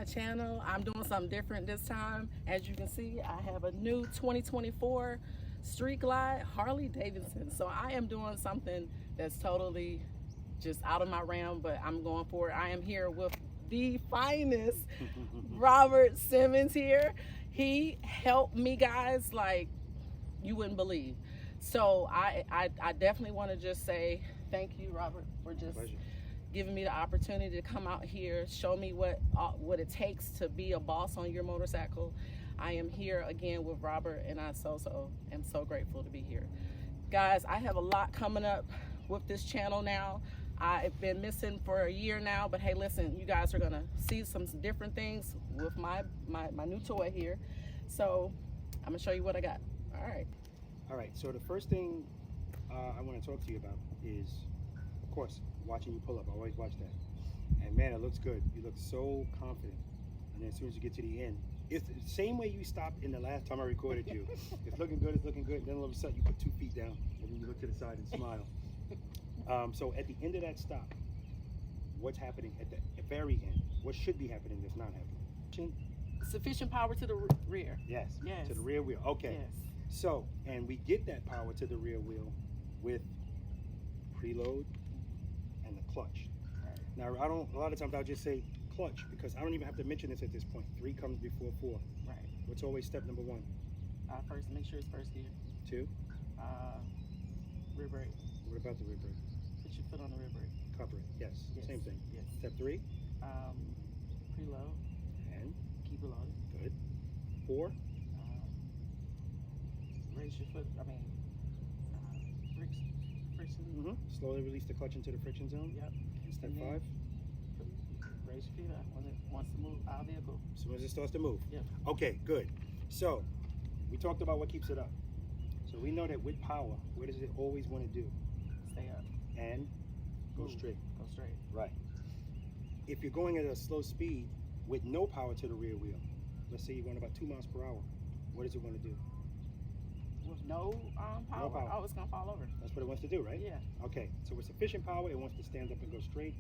channel. I'm doing something different this time. As you can see, I have a new 2024 Street Glide Harley Davidson. So I am doing something that's totally just out of my realm, but I'm going for it. I am here with the finest Robert Simmons here. He helped me, guys, like you wouldn't believe. So I definitely want to just say thank you, Robert, for just giving me the opportunity to come out here, show me what it takes to be a boss on your motorcycle. I am here again with Robert, and I am so grateful to be here. Guys, I have a lot coming up with this channel now. I've been missing for a year now, but hey, listen, you guys are gonna see some different things with my new toy here. So I'm gonna show you what I got. All right, so the first thing I want to talk to you about is, of course, watching you pull up. I always watch that, and man, it looks good. You look so confident, and then as soon as you get to the end, it's the same way you stopped in the last time I recorded you. It's looking good, and then all of a sudden you put 2 feet down, and then you look to the side and smile. So at the end of that stop, what's happening at the very end? What should be happening that's not happening? Sufficient power to the rear. Yes. Yes. To the rear wheel. Okay. Yes. So, and we get that power to the rear wheel with preload and the clutch. Right. Now, a lot of times I'll just say clutch because I don't even have to mention this at this point. 3 comes before 4. Right. What's always step number 1? First, make sure it's first gear. 2? Rear brake. What about the rear brake? Put your foot on the rear brake. Cover it. Yes. Same thing. Yes. Step 3? Preload. And? Keep it loaded. Good. 4? Raise your foot. Friction. Slowly release the clutch into the friction zone. Yep. And step And 5? Raise your feet up when it wants to move out of the vehicle. As soon as it starts to move. Yep. Okay, good. So, we talked about what keeps it up. So we know that with power, what does it always want to do? Stay up. And go Move. straight. Go straight. Right. If you're going at a slow speed with no power to the rear wheel, let's say you're going about 2 miles per hour, what does it want to do? With no power? No power. Oh, it's gonna fall over. That's what it wants to do, right? Yeah. Okay, so with sufficient power, it wants to stand up and go straight.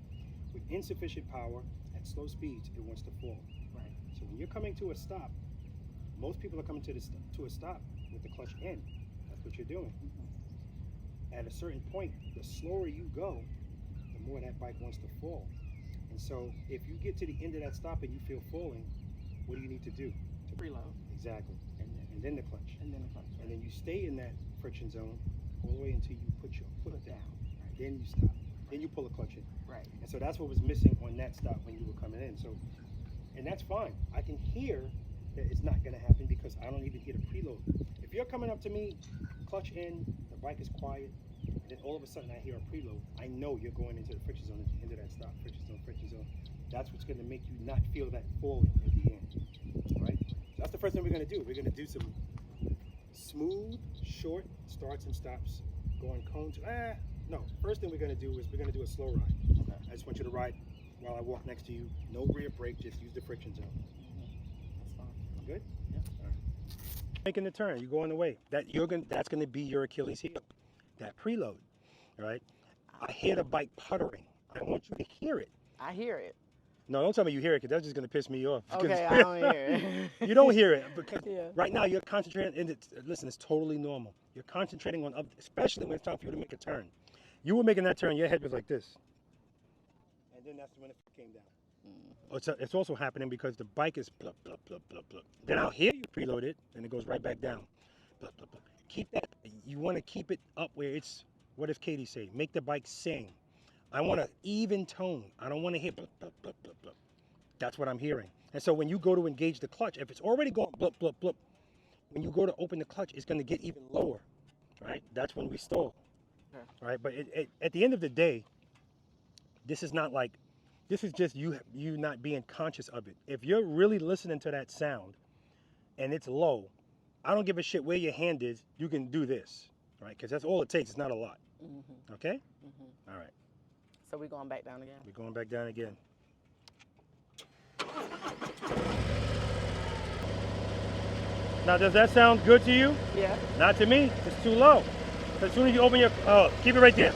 With insufficient power, at slow speeds, it wants to fall. Right. So when you're coming to a stop, most people are coming to a stop with the clutch in. That's what you're doing. At a certain point, the slower you go, the more that bike wants to fall. And so if you get to the end of that stop and you feel falling, what do you need to do? To Preload. Exactly. And then the clutch. And then the clutch. And then you stay in that friction zone all the way until you put your foot down. Right. Then you stop. Then you pull the clutch in. Right. And so that's what was missing on that stop when you were coming in. So, and that's fine. I can hear that it's not going to happen because I don't even hear the preload. If you're coming up to me, clutch in, the bike is quiet, and then all of a sudden I hear a preload, I know you're going into the friction zone at the end of that stop. Friction zone, friction zone. That's what's going to make you not feel that falling at the end. All right? So that's the first thing we're going to do. We're going to do some smooth, short starts and stops, going cone to, no. First thing we're going to do is we're going to do a slow ride. Okay. I just want you to ride while I walk next to you. No rear brake, just use the friction zone. That's fine. Good? Yeah. All right. Making the turn, you're going away. That's going to be your Achilles heel. That preload, all right? I hear the bike puttering. I want you to hear it. I hear it. No, don't tell me you hear it because that's just going to piss me off. Okay, I don't hear it. You don't hear it because Yeah. right now you're concentrating, and listen, it's totally normal. You're concentrating on, especially when it's time for you to make a turn. You were making that turn, your head was like this. And then that's when it came down. It's also happening because the bike is blup, blup, blup, blup, blup. Then I'll hear you preload it, and it goes right back down. Blup, blup, blup. Keep that, you want to keep it up where it's, what does Katie say? Make the bike sing. I want an even tone. I don't want to hear blup, blup, blup, blup, blup. That's what I'm hearing. And so when you go to engage the clutch, if it's already going blup, blup, blup, when you go to open the clutch, it's going to get even lower, right? That's when we stall, right? But at the end of the day, this is not like, this is just you not being conscious of it. If you're really listening to that sound and it's low, I don't give a shit where your hand is, you can do this, right? Because that's all it takes, it's not a lot, okay? All right. So we're going back down again? We're going back down again. Now, does that sound good to you? Yeah. Not to me. It's too low. As soon as you open your, keep it right there.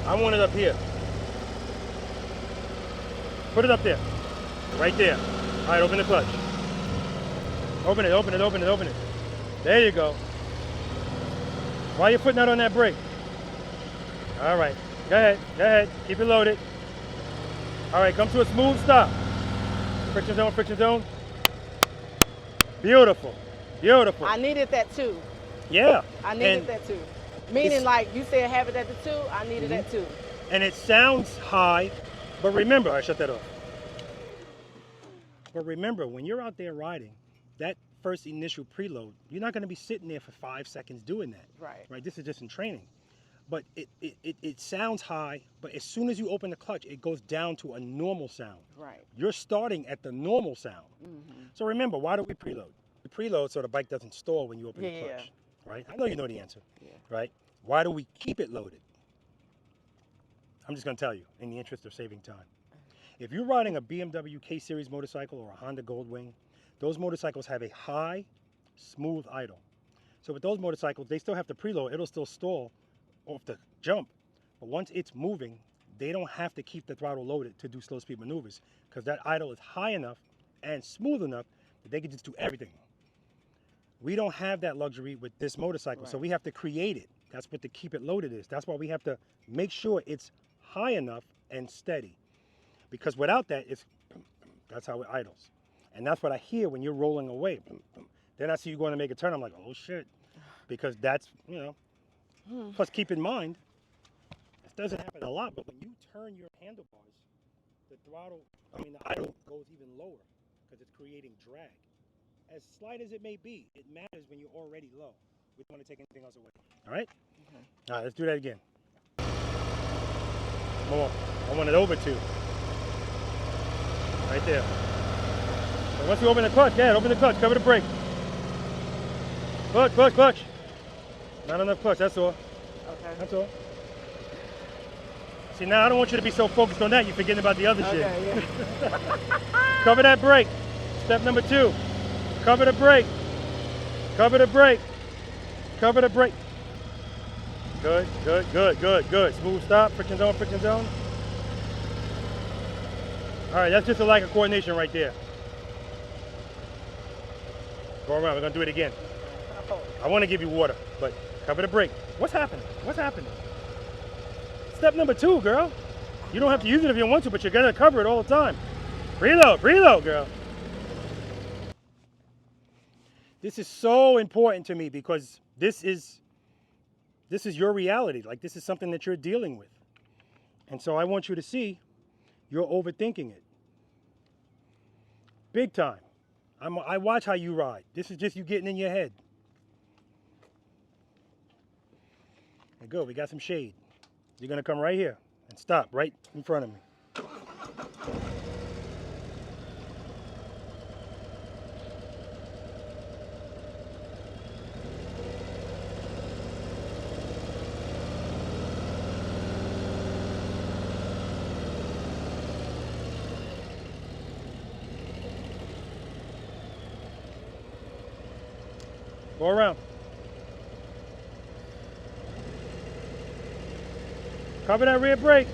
I want it up here. Put it up there. Right there. All right, open the clutch. Open it, open it, open it, open it. There you go. Why are your foot not on that brake? All right. Go ahead. Go ahead. Keep it loaded. All right, come to a smooth stop. Friction zone, friction zone. Beautiful. Beautiful. I needed that too. Yeah. I needed that too. Meaning, like you said, have it at the 2. I needed that too. And it sounds high, but remember, I shut that off. But remember, when you're out there riding, that first initial preload, you're not going to be sitting there for 5 seconds doing that. Right. Right. This is just in training. But it sounds high, but as soon as you open the clutch, it goes down to a normal sound. Right. You're starting at the normal sound. So remember, why do we preload? We preload so the bike doesn't stall when you open the clutch. Right? I know you know the answer. Right? Why do we keep it loaded? I'm just going to tell you, in the interest of saving time. If you're riding a BMW K-Series motorcycle or a Honda Goldwing, those motorcycles have a high, smooth idle. So with those motorcycles, they still have to preload. It'll still stall off the jump. But once it's moving, they don't have to keep the throttle loaded to do slow speed maneuvers because that idle is high enough and smooth enough that they can just do everything. We don't have that luxury with this motorcycle, so we have to create it. That's what the keep it loaded is. That's why we have to make sure it's high enough and steady. Because without that, that's how it idles. And that's what I hear when you're rolling away. Then I see you going to make a turn, I'm like, oh shit. Because that's, you know. Plus keep in mind, this doesn't happen a lot, but when you turn your handlebars, the idle goes even lower because it's creating drag. As slight as it may be, it matters when you're already low. We don't want to take anything else away. All right? All right, let's do that again. More. I want it over 2. Right there. So once you open the clutch, open the clutch, cover the brake. Clutch, clutch, clutch. Not enough clutch, that's all. Okay. That's all. See, now I don't want you to be so focused on that, you're forgetting about the other shit. Yeah. Cover that brake. Step number 2. Cover the brake. Cover the brake. Cover the brake. Good, good, good, good, good. Smooth stop, friction zone, friction zone. All right, that's just a lack of coordination right there. Go around, we're gonna do it again. I wanna give you water, but cover the brake. What's happening? What's happening? Step number 2, girl. You don't have to use it if you don't want to, but you're gonna cover it all the time. Preload, preload, girl. This is so important to me because this is your reality. Like, this is something that you're dealing with. And so I want you to see you're overthinking it. Big time. I watch how you ride. This is just you getting in your head. Okay, good, we got some shade. You're gonna come right here and stop right in front of me. Go around. Cover that rear brake.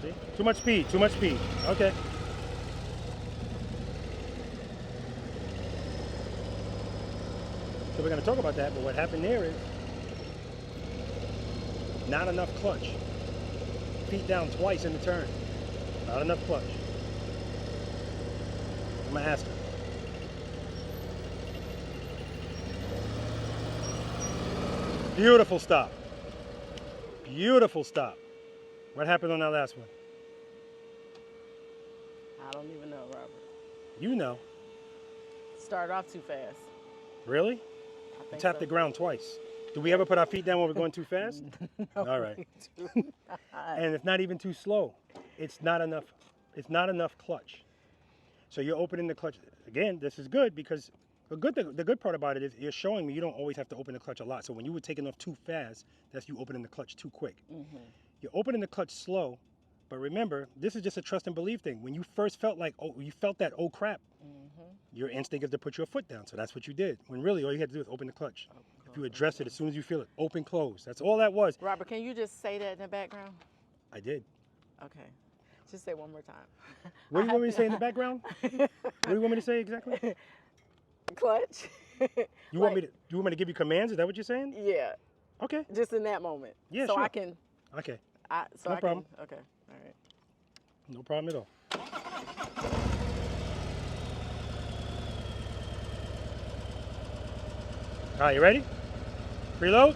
See? Too much speed, too much speed. Okay. So we're going to talk about that, but what happened there is not enough clutch. Feet down twice in the turn. Not enough clutch. I'm going to ask her. Beautiful stop. Beautiful stop. What happened on that last one? I don't even know, Robert. You know. Started off too fast. Really? I think Tapped the ground twice. Do we ever put our feet down when we're going too fast? No, all right. And it's not even too slow. It's not enough. It's not enough clutch. So you're opening the clutch. Again, this is good because the good part about it is you're showing me you don't always have to open the clutch a lot. So when you were taking off too fast, that's you opening the clutch too quick. Mm-hmm. You're opening the clutch slow, but remember, this is just a trust and believe thing. When you first felt like, you felt that, oh crap, your instinct is to put your foot down. So that's what you did. When really all you had to do is open the clutch. If you address it as soon as you feel it, open, close. That's all that was. Robert, can you just say that in the background? I did. Okay. Just say it one more time. What do you want me to say in the background? What do you want me to say exactly? Clutch. You want me to give you commands? Is that what you're saying? Yeah. Okay. Just in that moment. Yeah, so sure. I can. Okay. No problem. Okay. All right. No problem at all. All right, you ready? Preload.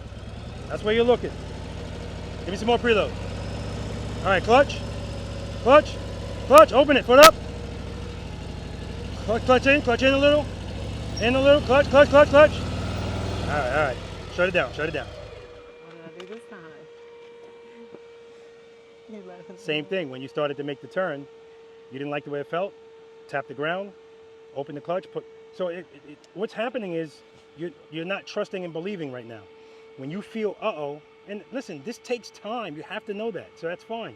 That's where you're looking. Give me some more preload. All right, clutch. Clutch. Clutch. Open it. Foot up. Clutch in a little. In a little. Clutch, clutch, clutch, clutch. All right. Shut it down. Shut it down. What did I do this time? Same thing. When you started to make the turn, you didn't like the way it felt. Tap the ground. Open the clutch. So what's happening is you're not trusting and believing right now. When you feel uh-oh, and listen, this takes time. You have to know that. So that's fine.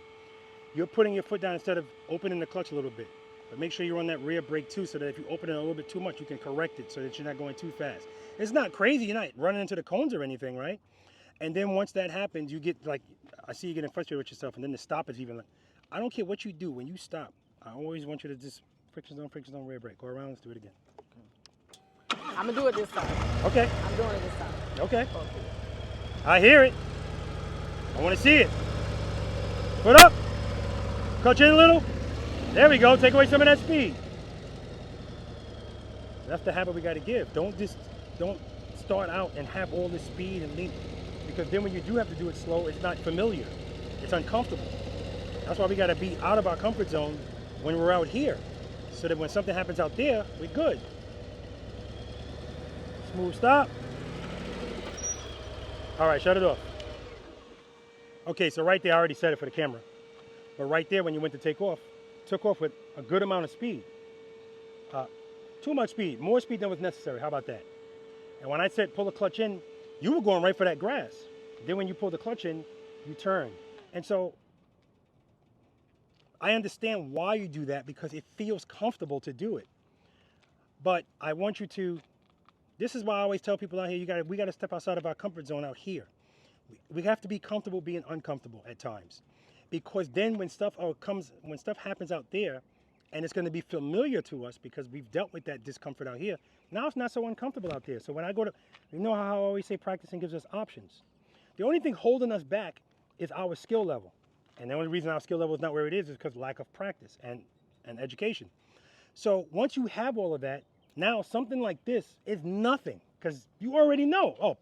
You're putting your foot down instead of opening the clutch a little bit. But make sure you're on that rear brake too, so that if you open it a little bit too much, you can correct it so that you're not going too fast. It's not crazy. You're not running into the cones or anything, right? And then once that happens, you get like, I see you getting frustrated with yourself, and then the stop is even like, I don't care what you do when you stop. I always want you to just friction zone, rear brake. Go around, let's do it again. I'm going to do it this time. Okay. I'm doing it this time. Okay. I hear it. I want to see it. Foot up. Clutch in a little. There we go. Take away some of that speed. That's the habit we got to give. Don't start out and have all this speed and lean, because then when you do have to do it slow, it's not familiar. It's uncomfortable. That's why we got to be out of our comfort zone when we're out here, so that when something happens out there, we're good. Smooth stop. All right, shut it off. Okay, so right there, I already said it for the camera. But right there, when you went to take off, took off with a good amount of speed. Too much speed, more speed than was necessary. How about that? And when I said pull the clutch in, you were going right for that grass. Then when you pull the clutch in, you turn. And so I understand why you do that, because it feels comfortable to do it. But I want you to, this is why I always tell people out here, we got to step outside of our comfort zone out here. We have to be comfortable being uncomfortable at times, because then when stuff happens out there, and it's going to be familiar to us because we've dealt with that discomfort out here, now it's not so uncomfortable out there. So when I go to, you know how I always say practicing gives us options. The only thing holding us back is our skill level. And the only reason our skill level is not where it is because lack of practice and education. So once you have all of that, now something like this is nothing, because you already know, oh,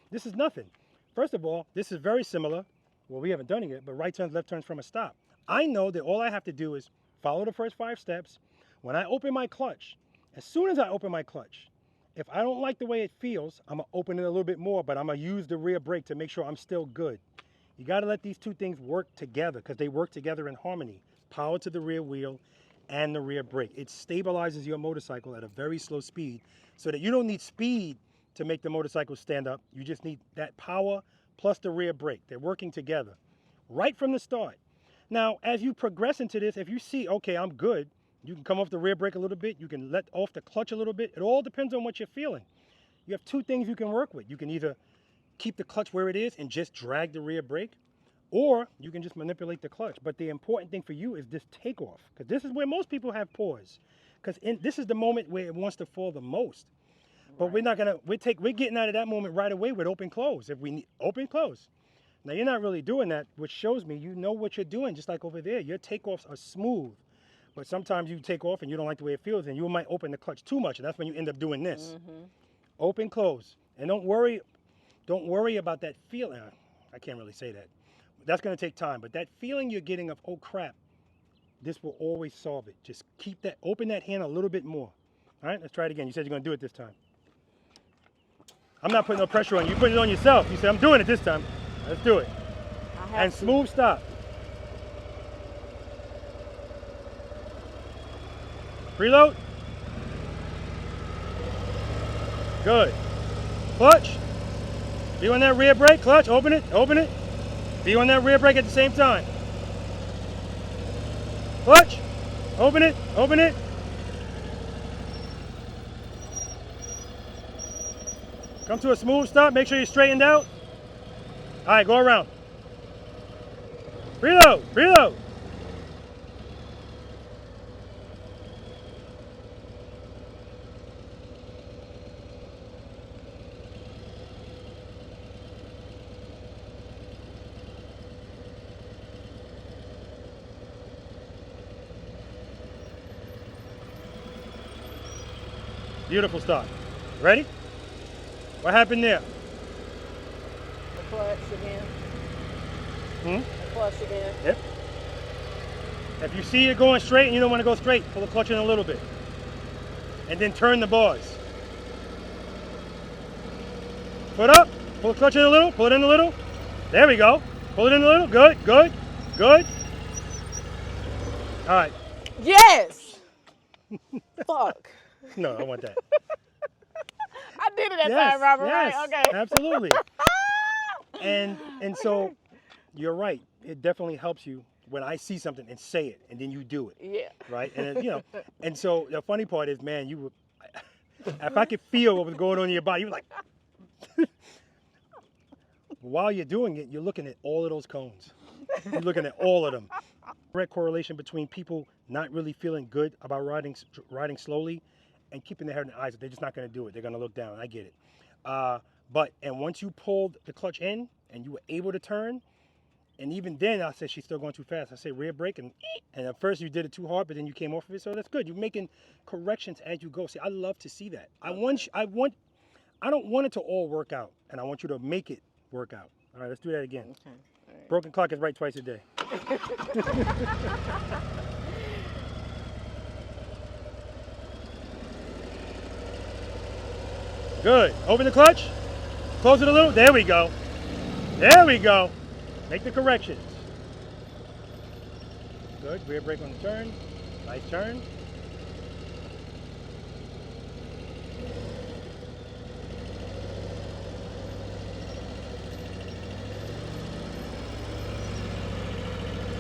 this is nothing. First of all, this is very similar. Well, we haven't done it yet, but right turns, left turns from a stop. I know that all I have to do is follow the first 5 steps. When I open my clutch, as soon as I open my clutch, if I don't like the way it feels, I'm going to open it a little bit more, but I'm going to use the rear brake to make sure I'm still good. You got to let these two things work together, because they work together in harmony. Power to the rear wheel and the rear brake. It stabilizes your motorcycle at a very slow speed, so that you don't need speed to make the motorcycle stand up. You just need that power plus the rear brake. They're working together right from the start. Now, as you progress into this, if you see, okay, I'm good, you can come off the rear brake a little bit. You can let off the clutch a little bit. It all depends on what you're feeling. You have 2 things you can work with. You can either keep the clutch where it is and just drag the rear brake, or you can just manipulate the clutch. But the important thing for you is this takeoff, because this is where most people have pause, because this is the moment where it wants to fall the most. But right. We're getting out of that moment right away with open close. If we need open close. Now, you're not really doing that, which shows me you know what you're doing, just like over there. Your takeoffs are smooth, but sometimes you take off and you don't like the way it feels, and you might open the clutch too much, and that's when you end up doing this. Mm-hmm. Open, close. And don't worry about that feeling. I can't really say that. That's going to take time, but that feeling you're getting of, oh, crap, this will always solve it. Just open that hand a little bit more. All right, let's try it again. You said you're going to do it this time. I'm not putting no pressure on you. You put it on yourself. You said, I'm doing it this time. Let's do it. And smooth stop. Preload. Good. Clutch. Be on that rear brake. Clutch. Open it. Open it. Be on that rear brake at the same time. Clutch. Open it. Open it. Come to a smooth stop. Make sure you're straightened out. All right, go around. Preload, preload. Beautiful start. Ready? What happened there? The clutch again. The clutch again. Yep. If you see it going straight and you don't want to go straight, pull the clutch in a little bit. And then turn the bars. Foot up, pull the clutch in a little, pull it in a little. There we go. Pull it in a little. Good, good, good. All right. Yes! Fuck. No, I want that. I did it that Yes, time, Robert, yes, right? Okay. absolutely. And so you're right. It definitely helps you when I see something and say it, and then you do it. Yeah. Right? And then, and so the funny part is, man, if I could feel what was going on in your body, you were like, while you're doing it, you're looking at all of those cones. You're looking at all of them. Direct correlation between people not really feeling good about riding slowly and keeping their head in the eyes. They're just not going to do it. They're going to look down. I get it. And once you pulled the clutch in and you were able to turn, and even then I said she's still going too fast. I say rear brake, and at first you did it too hard, but then you came off of it. So that's good. You're making corrections as you go. See, I love to see that. I don't want it to all work out, and I want you to make it work out. All right, let's do that again. Okay. All right. Broken clock is right twice a day. Good. Open the clutch. Close it a little. There we go. There we go. Make the corrections. Good. Rear brake on the turn. Nice turn.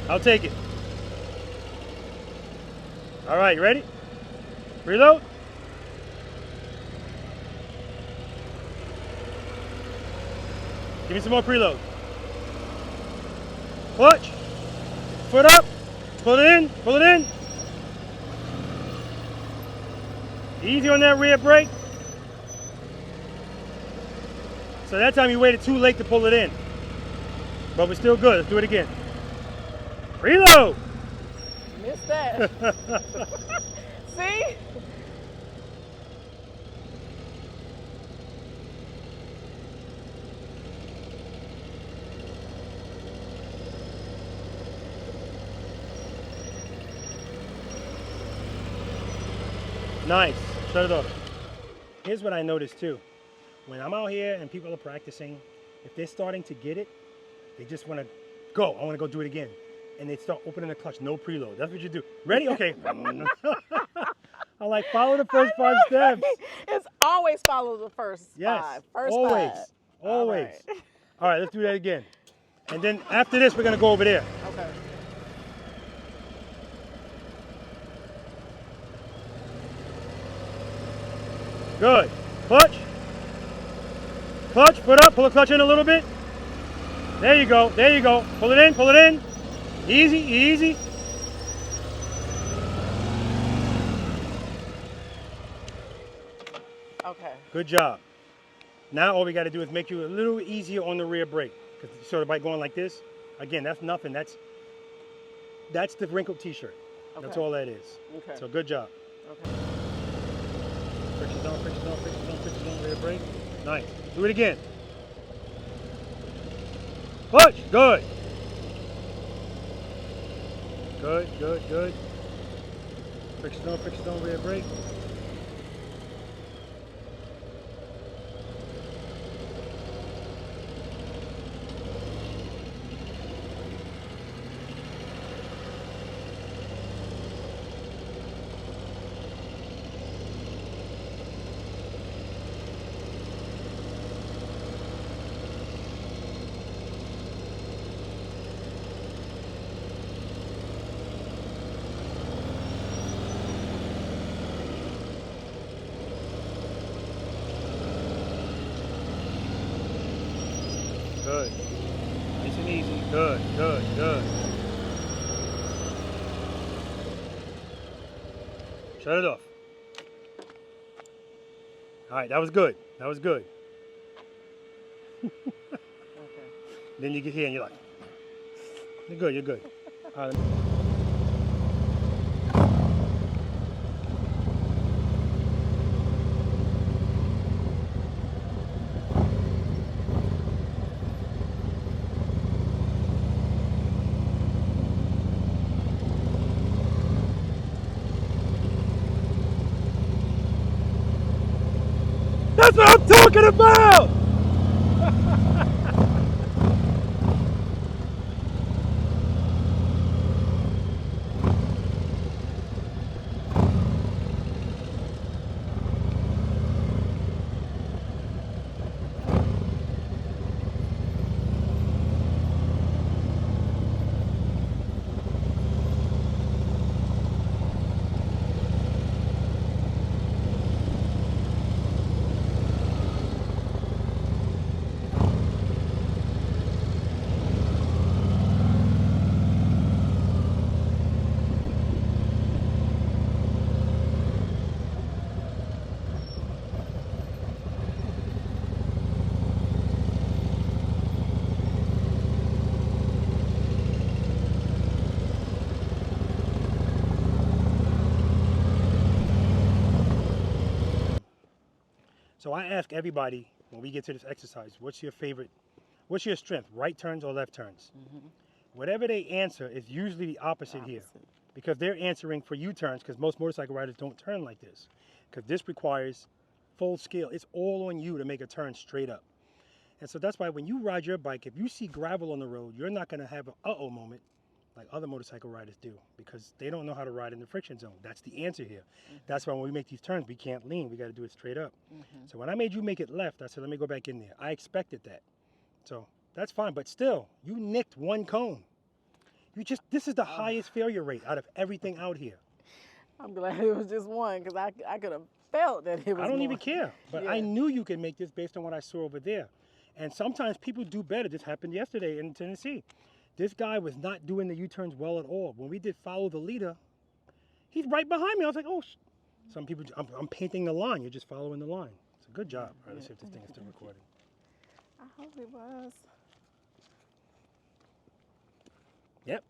I'll take it. All right, you ready? Reload. Give me some more preload. Clutch. Foot up. Pull it in. Pull it in. Easy on that rear brake. So that time you waited too late to pull it in. But we're still good. Let's do it again. Reload. Missed that. See? Nice. Shut it off. Here's what I noticed too. When I'm out here and people are practicing, if they're starting to get it, they just want to go. I want to go do it again. And they start opening the clutch, no preload. That's what you do. Ready? Okay. I like follow the first 5 steps. It's always follow the first Yes. 5. First always. 5. Always. All All right, let's do that again. And then after this, we're going to go over there. Okay. Good. Clutch. Clutch, foot up, pull the clutch in a little bit. There you go, there you go. Pull it in, pull it in. Easy, easy. Okay. Good job. Now all we got to do is make you a little easier on the rear brake. Because sort of by going like this, again, that's nothing. That's the wrinkled t-shirt. Okay. That's all that is. Okay. So good job. Okay. Friction zone, friction zone, friction zone, friction zone, rear brake. Nice. Do it again. Clutch. Good. Good, good, good. Friction zone, rear brake. Good. Nice and easy. Good, good, good. Shut it off. All right, that was good. That was good. Okay. Then you get here and you're like, you're good, you're good. All right. what I'm talking about! So I ask everybody when we get to this exercise, what's your strength, right turns or left turns? Whatever they answer is usually the opposite here, because they're answering for U-turns, because most motorcycle riders don't turn like this, because this requires full scale. It's all on you to make a turn straight up. And so that's why when you ride your bike, if you see gravel on the road, you're not going to have an uh-oh moment like other motorcycle riders do, because they don't know how to ride in the friction zone. That's the answer here. That's why when we make these turns, we can't lean. We got to do it straight up. So when I made you make it left, I said, let me go back in there. I expected that. So that's fine. But still, you nicked one cone. This is the highest failure rate out of everything out here. I'm glad it was just one, because I could have felt that it was I don't more. even care. But I knew you could make this based on what I saw over there. And sometimes people do better. This happened yesterday in Tennessee. This guy was not doing the U-turns well at all. When we did follow the leader, he's right behind me. I was like, oh, some people, I'm painting the line. You're just following the line. It's a good job. All right, let's see if this thing is still recording. I hope it was. Yep,